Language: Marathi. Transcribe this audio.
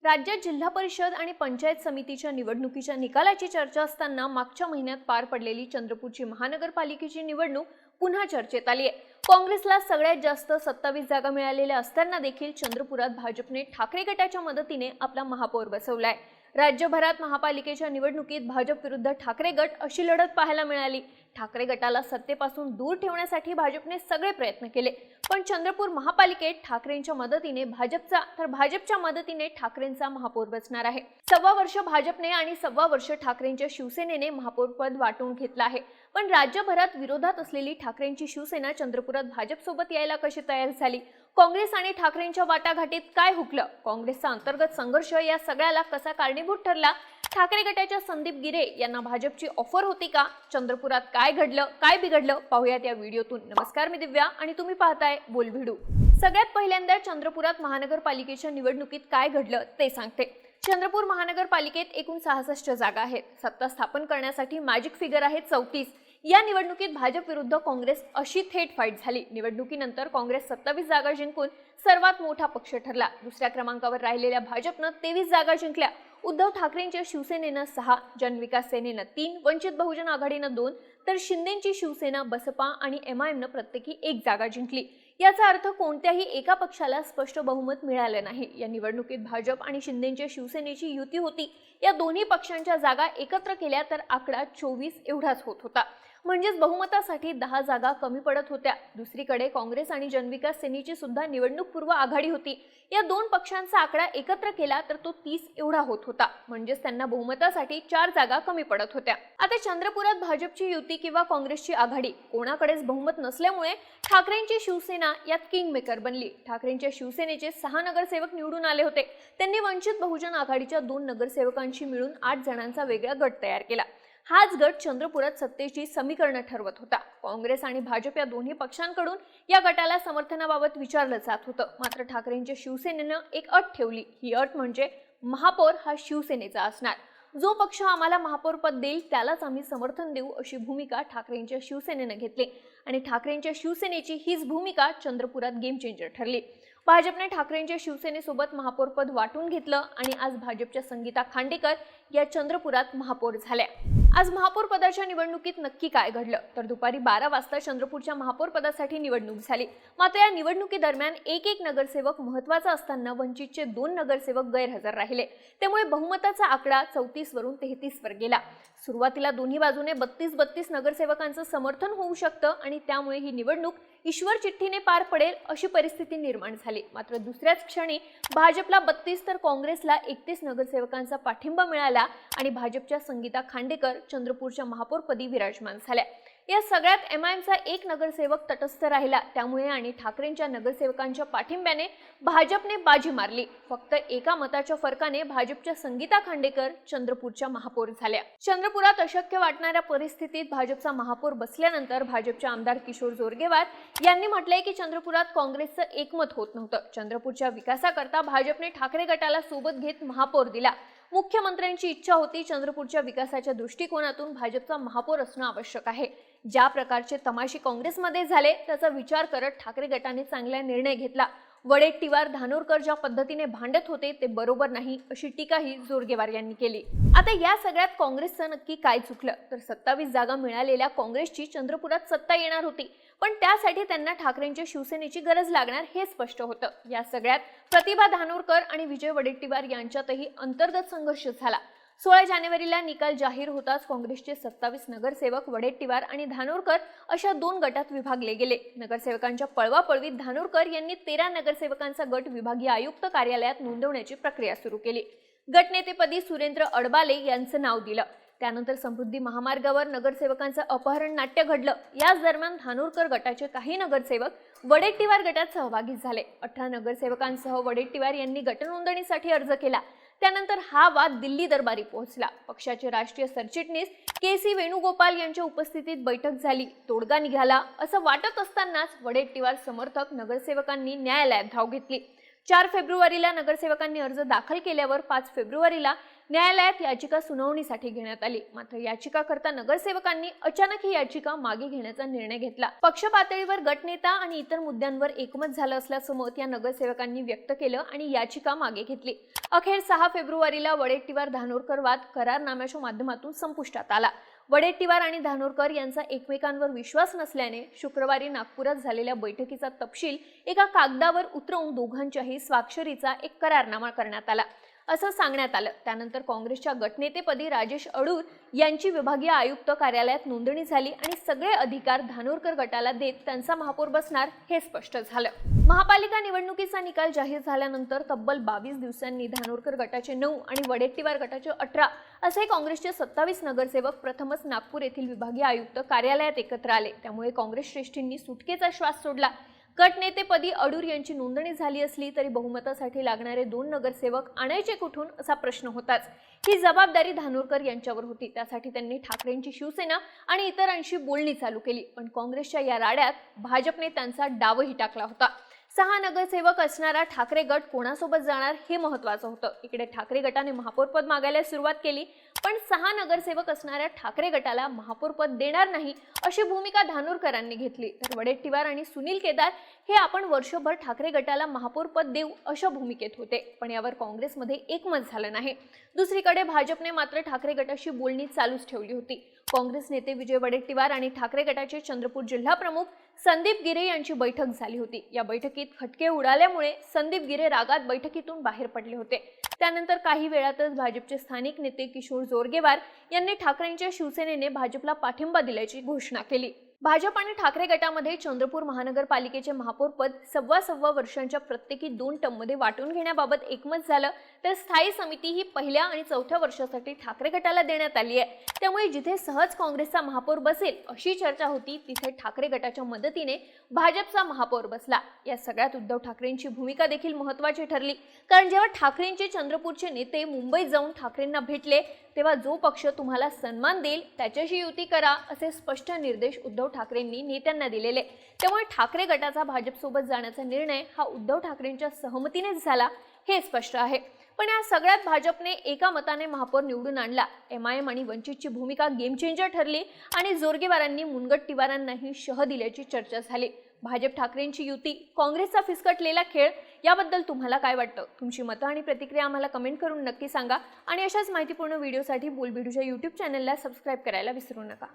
राज्यात जिल्हा परिषद आणि पंचायत समितीच्या निवडणुकीच्या निकालाची चर्चा असताना मागच्या महिन्यात पार पडलेली चंद्रपूरची महानगरपालिकेची निवडणूक पुन्हा चर्चेत आली आहे। काँग्रेसला सगळ्यात जास्त 27 जागा मिळालेल्या असताना देखील चंद्रपुरात भाजपने ठाकरे गटाच्या मदतीने आपला महापौर बसवलाय। राज्यभरात महापालिकेच्या निवडणुकीत भाजप विरुद्ध ठाकरे गट अशी लढत पाहायला मिळाली। ठाकरे गटाला सत्तेपासून दूर ठेवण्यासाठी भाजपने सगळे प्रयत्न केले, पण चंद्रपूर महापालिकेत ठाकरेंच्या मदतीने भाजपच्या मदतीने ठाकरेंचा महापौर बसणार आहे। 1.25 वर्ष भाजपने आणि 1.25 वर्ष ठाकरेंच्या शिवसेनेने महापौर पद वाटून घेतलं आहे, पण राज्यभरात विरोधात असलेली ठाकरेंची शिवसेना चंद्रपुरात भाजपसोबत यायला कशी तयार झाली? काँग्रेस आणि ठाकरेंच्या वाटाघाटीत काय हुकलं? काँग्रेसचा अंतर्गत संघर्ष या सगळ्याला कसा कारणीभूत ठरला? ठाकरे गटाच्या संदीप गिरे यांना भाजपची ऑफर होती का? चंद्रपुरात काय घडलं, काय बिघडलं, पाहूयात या व्हिडिओतून। नमस्कार, मी दिव्या आणि तुम्ही पाहताय बोलभिडू। सगळ्यात पहिल्यांदा चंद्रपुरात महानगरपालिकेच्या निवडणुकीत काय घडलं ते सांगते। चंद्रपूर महानगरपालिकेत एकूण 66 जागा आहेत। सत्ता स्थापन करण्यासाठी मॅजिक फिगर आहे 34। या निवडणुकीत भाजप विरुद्ध काँग्रेस अशी थेट फाईट झाली। निवडणुकीनंतर काँग्रेस 27 जागा जिंकून सर्वात मोठा पक्ष ठरला। दुसऱ्या क्रमांकावर राहिलेल्या भाजपनं 23 जागा जिंकल्या। उद्धव ठाकरेंच्या शिवसेनेनं 6, जनविकास सेनेनं 3, वंचित बहुजन आघाडीनं 2, तर शिंदेची शिवसेना, बसपा आणि MIM प्रत्येकी 1 जागा जिंकली। याचा अर्थ कोणत्याही एका पक्षाला स्पष्ट बहुमत मिळालं नाही। या निवडणुकीत भाजप आणि शिंदेच्या शिवसेनेची युती होती। या दोन्ही पक्षांच्या जागा एकत्र केल्या तर आकडा 24 एवढाच होत होता, म्हणजेच बहुमतासाठी 10 जागा कमी पडत होत्या। दुसरीकडे काँग्रेस आणि जनविकास सेनेची सुद्धा निवडणूकपूर्व आघाडी होती। या दोन पक्षांचा आकडा एकत्र केला तर तो 30 एवढा होत होता, म्हणजेच त्यांना बहुमतासाठी 4 जागा कमी पडत होत्या। आता चंद्रपुरात भाजपची युती किंवा काँग्रेसची आघाडी कोणाकडेच बहुमत नसल्यामुळे ठाकरेंची शिवसेना यात किंग मेकर बनली। ठाकरेंच्या शिवसेनेचे 6 नगरसेवक निवडून आले होते। त्यांनी वंचित बहुजन आघाडीच्या 2 नगरसेवकांशी मिळून 8 जणांचा वेगळा गट तयार केला। हाच गट चंद्रपुरात सत्तेची समीकरणं ठरवत होता। काँग्रेस आणि भाजप या दोन्ही पक्षांकडून या गटाला समर्थनाबाबत विचारलं जात होतं, मात्र ठाकरेंच्या शिवसेनेनं एक अट ठेवली। ही अट म्हणजे महापौर हा शिवसेनेचा असणार। जो पक्ष आम्हाला महापौर पद देईल त्यालाच आम्ही समर्थन देऊ, अशी भूमिका ठाकरेंच्या शिवसेनेनं घेतली आणि ठाकरेंच्या शिवसेनेची हीच भूमिका चंद्रपुरात गेम चेंजर ठरली। भाजपने ठाकरेंच्या शिवसेनेसोबत महापौर पद वाटून घेतलं आणि आज भाजपच्या संगीता खांडेकर या चंद्रपुरात महापौर झाल्या। आज महापौर पदाच्या निवडणुकीत नक्की काय घडलं तर दुपारी 12 वाजता चंद्रपूरच्या महापौर पदासाठी निवडणूक झाली। मात्र या निवडणुकीदरम्यान एक नगरसेवक महत्त्वाचा असताना वंचितचे 2 नगरसेवक गैरहजर राहिले। त्यामुळे बहुमताचा आकडा 34 वरून 33 वर गेला। सुरुवातीला दोन्ही बाजूने 32 नगरसेवकांचं समर्थन होऊ शकतं आणि त्यामुळे ही निवडणूक ईश्वर चिठ्ठीने पार पडेल अशी परिस्थिती निर्माण झाली। मात्र दुसऱ्याच क्षणी भाजपला 32 तर काँग्रेसला 31 नगरसेवकांचा पाठिंबा मिळाला आणि भाजपच्या संगीता खांडेकर चंद्रपूरच्या महापौरपदी विराजमान झाल्या। या सगळ्यात MIMचा 1 नगरसेवक तटस्थ राहिला। त्यामुळे आणि ठाकरेंच्या नगरसेवकांच्या पाठिंब्याने भाजपने बाजी मारली। फक्त एका मताच्या फरकाने भाजपच्या संगीता खांडेकर चंद्रपूरच्या महापौर झाल्या। चंद्रपुरात अशक्य वाटणाऱ्या परिस्थितीत भाजपचा महापौर बसल्यानंतर भाजपचे आमदार किशोर जोरगेवार यांनी म्हटलंय की चंद्रपुरात काँग्रेसचं एकमत होत नव्हतं। चंद्रपूरच्या विकासाकरता भाजपने ठाकरे गटाला सोबत घेत महापौर दिला। मुख्यमंत्र्यांची इच्छा होती चंद्रपूरच्या विकासाच्या दृष्टिकोनातून भाजपचा महापौर असणं आवश्यक आहे। ज्या प्रकारचे तमाशे काँग्रेसमध्ये झाले त्याचा विचार करत ठाकरे गटाने चांगला निर्णय घेतला। वडेट्टीवार, धानोरकर ज्या पद्धतीने भांडत होते ते बरोबर नाही, अशी टीकाही जोरगेवार यांनी केली। आता या सगळ्यात काँग्रेसचं नक्की काय चुकलं तर 27 जागा मिळालेल्या काँग्रेसची चंद्रपुरात सत्ता येणार होती, पण त्यासाठी त्यांना ठाकरेंच्या शिवसेनेची गरज लागणार हे स्पष्ट होतं। या सगळ्यात प्रतिभा धानोरकर आणि विजय वडेट्टीवार यांच्यातही अंतर्गत संघर्ष झाला। 16 जानेवारीला निकाल जाहीर होताच काँग्रेसचे 27 नगरसेवक वडेट्टीवार आणि धानोरकर अशा 2 गटात विभागले गेले। नगरसेवकांच्या पळवापळवीत धानोरकर यांनी 13 नगरसेवकांचा गट विभागीय आयुक्त कार्यालयात नोंदवण्याची प्रक्रिया सुरू केली। गटनेतेपदी सुरेंद्र अडबाले यांचं नाव दिलं। त्यानंतर समृद्धी महामार्गावर नगरसेवकांचं अपहरण नाट्य घडलं। याच दरम्यान धानोरकर गटाचे काही नगरसेवक वडेट्टीवार गटात सहभागी झाले। 18 नगरसेवकांसह वडेट्टीवार यांनी गटनोंदणीसाठी अर्ज केला। त्यानंतर हा वाद दिल्ली दरबारी पोहोचला। पक्षाचे राष्ट्रीय सरचिटणीस KC वेणुगोपाल यांच्या उपस्थितीत बैठक झाली। तोडगा निघाला असं वाटत असतानाच वडेट्टीवार समर्थक नगरसेवकांनी न्यायालयात धाव घेतली। 4 फेब्रुवारीला नगरसेवकांनी अर्ज दाखल केल्यावर 5 फेब्रुवारीला न्यायालयात याचिका सुनावणीसाठी घेण्यात आली. मात्र याचिकाकर्ता नगरसेवकांनी अचानक ही याचिका मागे घेण्याचा निर्णय घेतला. पक्ष पातळीवर गटनेता आणि इतर मुद्द्यांवर एकमत झालं असल्याचं मत या नगरसेवकांनी व्यक्त केलं आणि याचिका मागे घेतली. अखेर 6 फेब्रुवारीला वडेट्टीवार धानोरकर वाद करारनाम्याच्या माध्यमातून संपुष्टात आला. वडेट्टीवार आणि धानोरकर यांचा एकमेकांवर विश्वास नसल्याने शुक्रवारी नागपुरात झालेल्या बैठकीचा तपशील एका कागदावर उतरवून दोघांच्याही स्वाक्षरीचा एक करारनामा करण्यात आला असं सांगण्यात आलं. त्यानंतर काँग्रेसच्या गटनेतेपदी राजेश अडूर यांची विभागीय आयुक्त कार्यालयात नोंदणी झाली आणि सगळे अधिकार धानोरकर गटाला देत त्यांचा महापौर बसणार हे स्पष्ट झालं. महापालिका निवडणुकीचा निकाल जाहीर झाल्यानंतर तब्बल 22 दिवसांनी धानोरकर गटाचे 9 आणि वडेट्टीवार गटाचे 18 असे काँग्रेसचे 27 नगरसेवक प्रथमच नागपूर येथील विभागीय आयुक्त कार्यालयात एकत्र आले. त्यामुळे काँग्रेस श्रेष्ठींनी सुटकेचा श्वास सोडला. गटनेतेपदी अडूर यांची नोंदणी झाली असली तरी बहुमतासाठी लागणारे 2 नगरसेवक आणायचे कुठून असा प्रश्न होताच. ही जबाबदारी धानोरकर यांच्यावर होती. त्यासाठी त्यांनी ठाकरेंची शिवसेना आणि इतरांशी बोलणी चालू केली. पण काँग्रेसच्या या राड्यात भाजपने त्यांचा डावही टाकला होता. 6 नगरसेवक असणारा ठाकरे गट कोणासोबत जाणार हे महत्त्वाचं होतं. इकडे ठाकरे गटाने महापौरपद मागायला सुरुवात केली, पण 6 नगरसेवक असणाऱ्या ठाकरे गटाला महापौरपद देणार नाही अशी भूमिका धानोरकरांनी घेतली. तर वडेट्टीवार आणि सुनील केदार हे आपण वर्षभर ठाकरे गटाला महापौरपद देऊ अशा भूमिकेत होते. पण यावर काँग्रेसमध्ये एकमत झालं नाही. दुसरीकडे भाजपने मात्र ठाकरे गटाशी बोलणी चालूच ठेवली होती. काँग्रेस नेते विजय वडेट्टीवार आणि ठाकरे गटाचे चंद्रपूर जिल्हा प्रमुख संदीप गिरे यांची बैठक झाली होती. या बैठकीत खटके उडाल्यामुळे संदीप गिरे रागात बैठकीतून बाहेर पडले होते. त्यानंतर काही वेळातच भाजपचे स्थानिक नेते किशोर जोरगेवार यांनी ठाकरेंच्या शिवसेनेने भाजपला पाठिंबा दिल्याची घोषणा केली. भाजप आणि ठाकरे गटामध्ये चंद्रपूर महानगरपालिकेचे महापौरपद सव्वा वर्षांच्या प्रत्येकी 2 टर्ममध्ये वाटून घेण्याबाबत एकमत झालं. तर स्थायी समिती ही पहिल्या आणि 4थ्या वर्षासाठी ठाकरे गटाला देण्यात आली आहे. त्यामुळे जिथे सहज काँग्रेसचा महापौर बसेल अशी चर्चा होती, तिथे ठाकरे गटाच्या मदतीने भाजपचा महापौर बसला. या सगळ्यात उद्धव ठाकरेंची भूमिका देखील महत्त्वाची ठरली. कारण जेव्हा ठाकरेंचे चंद्रपूरचे नेते मुंबईत जाऊन ठाकरेंना भेटले तेव्हा जो पक्ष तुम्हाला सन्मान देईल त्याच्याशी युती करा असे स्पष्ट निर्देश उद्धव ठाकरेंनी नेत्यांना दिलेले. त्यामुळे ठाकरे गटाचा भाजपसोबत जाण्याचा निर्णय हा उद्धव ठाकरेंच्या सहमतीनेच झाला हे स्पष्ट आहे. पण या सगळ्यात भाजपने एका मताने महापौर निवडून आणला. MIM आणि वंचितची भूमिका गेम चेंजर ठरली आणि जोरगेवारांनी मुनगंटीवारांनाही शह दिल्याची चर्चा झाली. भाजप ठाकरेंची युती काँग्रेसचा फिसकटलेला खेळ याबद्दल तुम्हाला काय वाटतं? तुमची मतं आणि प्रतिक्रिया आम्हाला कमेंट करून नक्की सांगा आणि अशाच माहितीपूर्ण व्हिडिओसाठी बोलबिडूच्या YouTube चॅनलला सबस्क्राईब करायला विसरू नका.